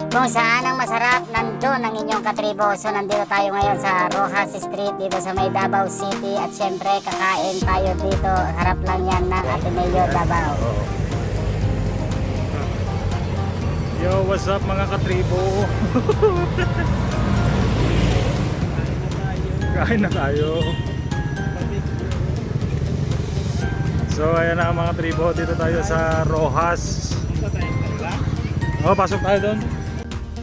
Kung saan ang masarap, nandun ang inyong katribo. So nandito tayo ngayon sa Rojas Street dito sa may Davao City. At syempre kakain tayo dito. Harap lang yan ng Ateneo Davao. Yo, what's up mga katribo? Kain na tayo. So ayan na mga tribo, dito tayo sa Rojas. Oh, pasok tayo doon.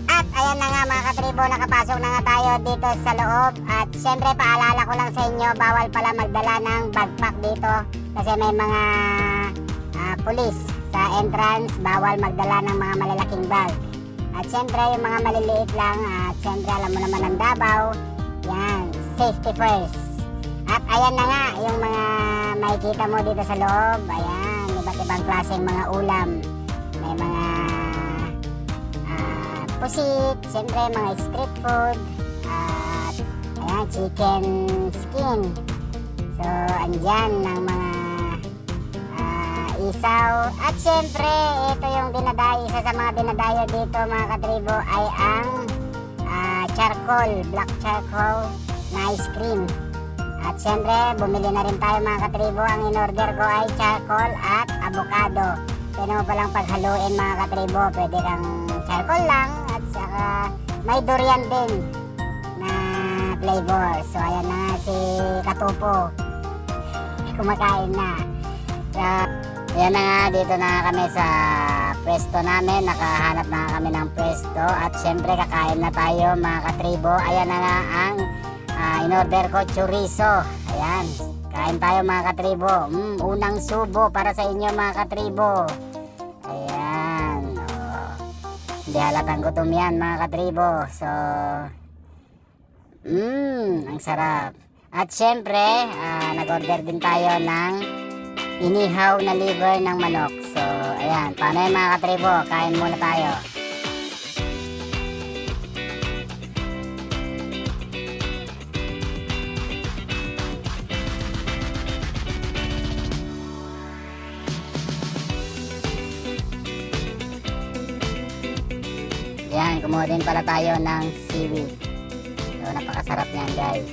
At ayan na nga mga katribo, nakapasok na nga tayo dito sa loob. At syempre paalala ko lang sa inyo, bawal pala magdala ng backpack dito. Kasi may mga pulis sa entrance, bawal magdala ng mga malalaking bag. At syempre yung mga maliliit lang, at syempre alam mo naman ang Davao, yan, safety first. At ayan na nga yung mga makikita mo dito sa loob. Ayan, iba't ibang klaseng mga ulam. May mga pusit, siyempre mga street food, at ayan, chicken skin. So andyan ng mga isaw. At siyempre ito yung dinadayo, isa sa mga dinadayo dito mga katribo ay ang charcoal, black charcoal na ice cream. At siyempre bumili na rin tayo mga katribo. Ang in-order ko ay charcoal at avocado. Pwede mo palang paghaluin mga katribo. Pwede kang charcoal lang at saka may durian din na flavor. So ayan na si Katupo, kumakain na. So ayan na nga, dito na kami sa pwesto namin. Nakahanap na kami ng pwesto. At syempre kakain na tayo mga katribo. Ayan na nga ang in-order ko, chorizo. Ayan, kain tayo mga katribo. Unang subo para sa inyo mga katribo. Ayan, hindi halatang gutom yan mga katribo. So ang sarap. At syempre nag-order din tayo ng inihaw na liver ng manok. So ayan, paano yan mga katribo? Kain muna tayo. Yan, kumuha din pala tayo ng seaweed. So, napakasarap niyan guys.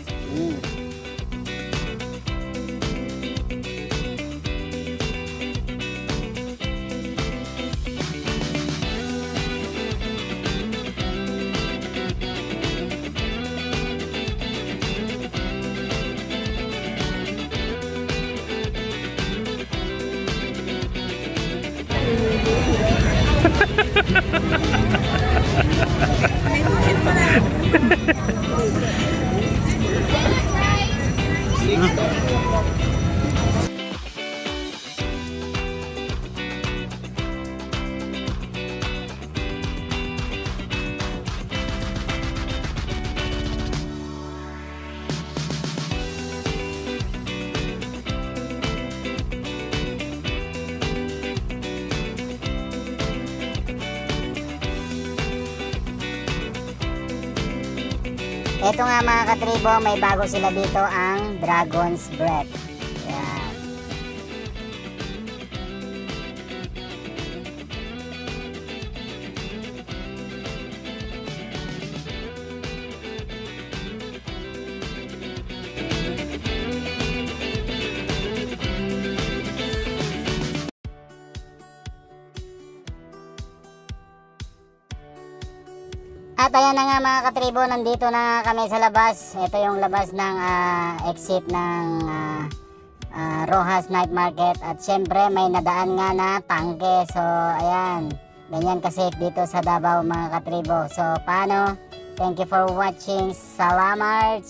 Ito nga mga katribo, may bago sila dito, ang Dragon's Breath. Yan. At ayan na nga mga katribo, nandito na kami sa labas. Ito yung labas ng exit ng Rojas Night Market. At syempre may nadaan nga na tangke. So ayan, ganyan ka-safe dito sa Davao mga katribo. So paano? Thank you for watching. Salamat!